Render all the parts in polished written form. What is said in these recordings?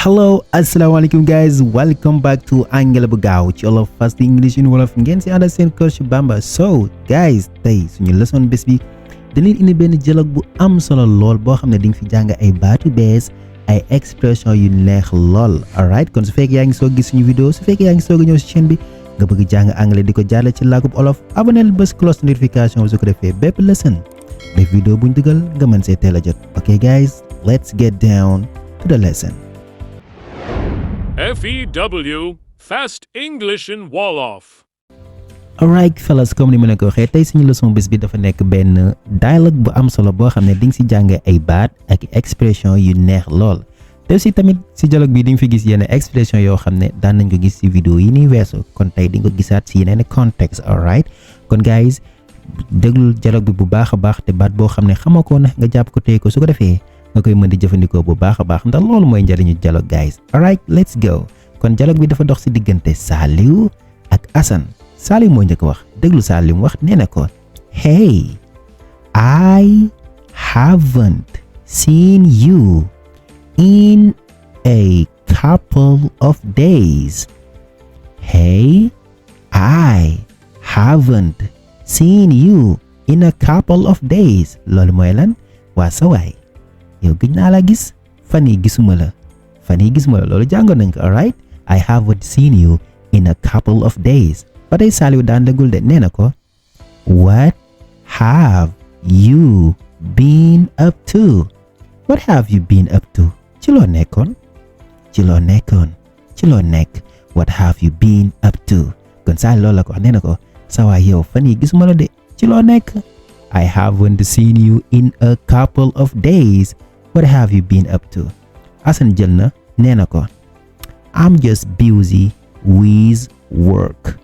Hello, assalamualaikum guys. Welcome back to Anglais Wolof ci Wolof fast English in Wolof ngeen ci ànd seen coach Bamba. So guys, tey suñu leçon bés bi dañuy indi benn dialogue bu am solo lool boo xam ne di nga fi jàng ay baat yu bees, ay expression yu neex lool. Alright, kon su fekkee yaa ngi soog gis suñu vidéo, su fekkee yaa ngi soog a ñëw si chaîne bi nga bëgg jàng anglais di ko jaarale ci làkkub Wolof, abonneel bés cloche notification su ko defee bépp leçon def vidéo buñ dugal nga mën see teel a jot. Okay guys, let's get down to the lesson. F.E.W. Fast English in Wolof. Alright fellas, comme ni ma leen ko waxee tey suñu leçon bés bi dafa nekk benn dialogue bu am solo boo xam ne di nga si jàng ay baat ak expression yu neex lool. te aussi tamit si dialogue bi di nga fi gis yenn expression yoo xam ne daan nañ ko gis si vidéo yi nii weesu, kon tey di nga ko gisaat si yeneen contexte. Alright, kon guys déglul dialogue bi bu baax a baax, te baat boo xam ne xamoo ko na nga jàpp ko téye ko, su ko defee nga koy mën di jëfandikoo bu baax a baax, ndax loolu mooy njëriñu dialogue guys. Alright, let's go. kon dialogue bi dafa dox si diggante Saliou ak Assane. Saliou moo njëkk wax, déglu Saliou mu wax, nee na ko hey, I haven't seen you in a couple of days. Hey, I haven't seen you in a couple of days. Loolu mooy lan? Waa sa waay, yow gëj naa la gis, fan yi gisuma la loolu jàngoon nañ ko. Alright, I haven't seen you in a couple of days. ba tey Saliou daan dégul de, nee na ko what have you been up to? What have you been up to? ci loo nekk? What have you been up to? kon Saliou loolu la ko wax, nee na ko sa waay yow fan yi gisuma la de, ci loo nekk? I haven't seen you in a couple of days. What have you been up to? Assane jël na, nee na ko I'm just busy with work.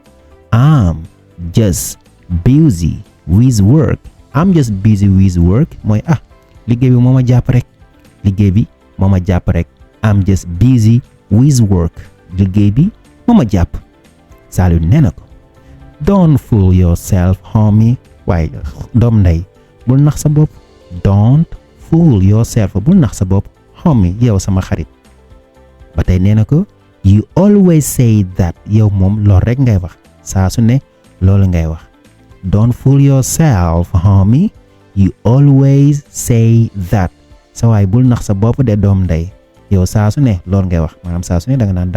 I'm just busy with work. Mooy liggéey bi moo ma jàpp rek. I'm just busy with work. liggéey bi moo ma jàpp. Saliou nee na ko don't fool yourself homie. waaye doom ndey bul nax sa bopp. don't fool yourself, bul nax sa bopp homie, yow sama xarit. ba tey nee na ko you always say that. yow moom loolu rek ngay wax, saa su ne loolu ngay wax. don't fool yourself homie, you always say that. sa waay bul nax sa bopp de doom ndey, yow saa su ne loolu ngay wax, maanaam saa su ne danga naan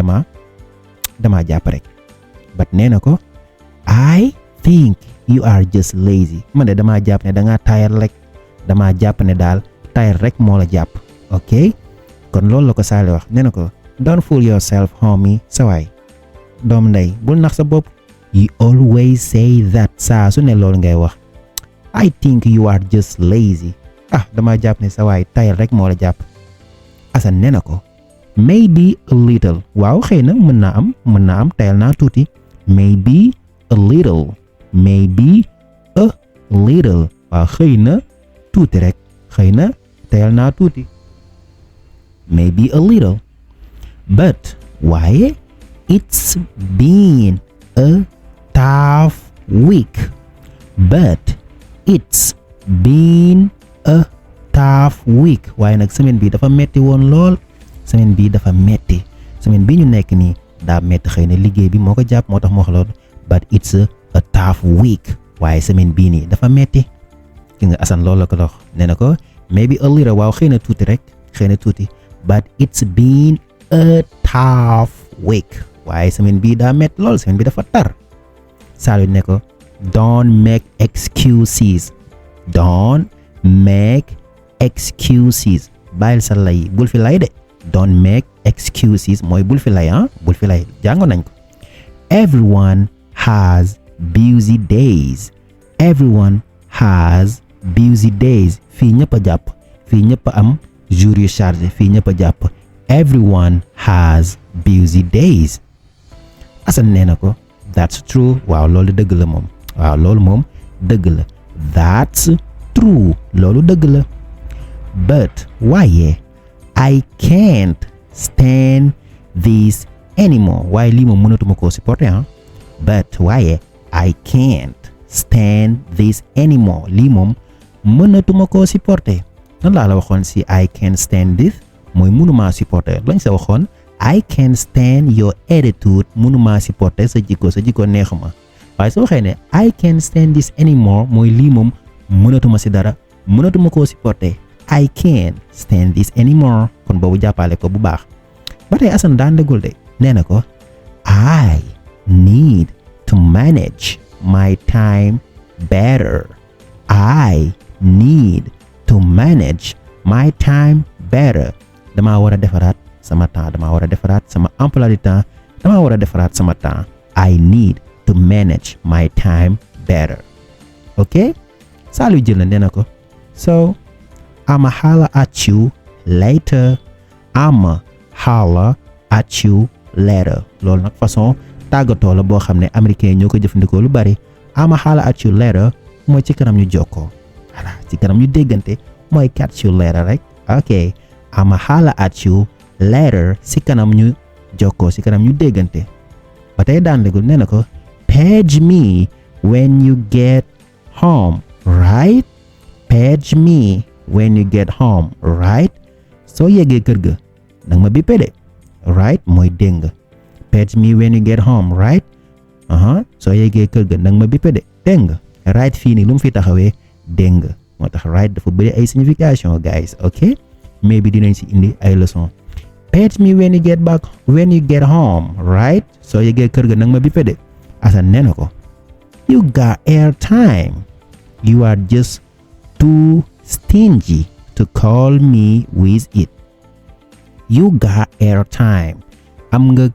dama jàpp rek. but nee na ko I think you are just lazy. man de dama jàpp ne dangaa tayal rek, dama jàpp ne daal tayal rek moo la jàpp. ok, kon loolu la ko Saliou wax, nee na ko don't fool yourself homie, sa waay doom ndey bul nax sa bopp. you always say that. saa su ne loolu ngay wax. I think you are just lazy. dama jàpp ne sa waay tayal rek moo la jàpp. Assane nee na ko maybe a little. waaw xëy na mën naa am tayal naa tuuti. maybe a little. waaw xëy na tuuti rek, xëy na tayal naa tuuti. maybe a little. but waaye it's been a tough week. waaye nag semaine bi dafa metti woon lool. semaine bi ñu nekk nii daa metti, xëy na liggéey bi moo ko jàpp moo tax mu wax loolu. but it's a tough week. waaye semaine bii nii dafa metti. ki nga Assane loolu la ko dox, nee na ko maybe a little. waaw xëy na tuuti rek, but it's been a tough week. waaye semaine bii daa metti lool, semaine bi dafa tar. Saliou ne ko don't make excuses. bàyyil sa lay, bul fi lay de. don't make excuses mooy bul fi lay. jàngoon nañ ko. everyone has busy days. fii ñëpp a jàpp, fii ñëpp a am jour yu chargé, fii ñëpp a jàpp. everyone has busy days. Assane nee na ko that's true. waaw loolu dëgg la moom. that's true. loolu dëgg la. but waaye I can't stand this anymore. waaye lii moom mënatuma koo supporter. but waaye I can't stand this anymore. lii moom mënatuma koo supporter. nan laa la waxoon si I can't stand this? mooy mënuma supporter lañ sa waxoon I can't stand your attitude mënuma supporter sa jikko neexuma waaye soo waxee ne I can't stand this anymore mooy lii moom mënatuma si dara mënatuma koo supporter I can't stand this anymore kon boobu jàppale ko bu baax ba tey Assane daan dégul de nee na ko I need to manage my time better I need to manage my time better damaa war a defaraat sama temps damaa war a defaraat sama emploi du temps damaa war a defaraat sama temps I need to manage my time better ok Saliou jël na nee na ko so I'ma holler at you later I'ma holler at you later loolu nag façon tàggatoo la boo xam ne américain ñoo ko jëfandikoo lu bari I'ma holler at you later mooy ci kanam ñu jokkoo voilà ci kanam ñu déggante mooy catch you later rek ok I'ma holler at you later si kanam ñu jokkoo si kanam ñu déggante ba tey daan dégul nee na ko page me when you get home right page me when you get home right soo yeggee kër ga danga ma bippe de right mooy dégg nga page me when you get home right soo yeggee kër ga danga ma bippe de dégg nga right fii nii lu mu fi taxawee dégg nga moo tax right dafa bëri ay signification guys ok mais bi dinañ si indi ay leçon page me when you get home right soo yeggee kër ga danga ma bippe de Assane nee na ko you got airtime you are just too stingy to call me with it you got airtime am nga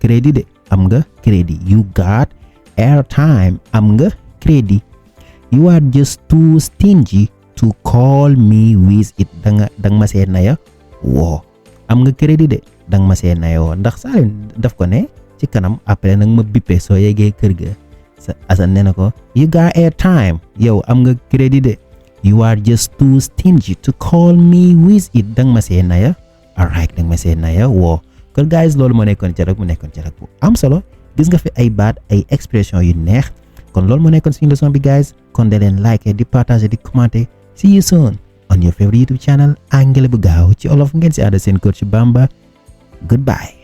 crédit de am nga crédit you got airtime am nga crédit you are just too stingy to call me with it danga ma see naya woo am nga crédit de danga ma see naya woo ndax saa daf ko ne ci kanam après nag ma bippe soo yeggee kër ga Assane nee na ko you got airtime yow am nga crédit de you are just too stingy to call me with it danga ma see naya alright danga ma see naya woo kon guys loolu moo nekkoon ci rek bu am solo gis nga fi ay baat ay expression yu neex kon loolu moo nekkoon suñu leçon bi guys kon de leen like di partager di commenter see you soon on your favorite YouTube channel anglais bu gaaw ci olof ngeen si ànd seen coach Bamba goodbye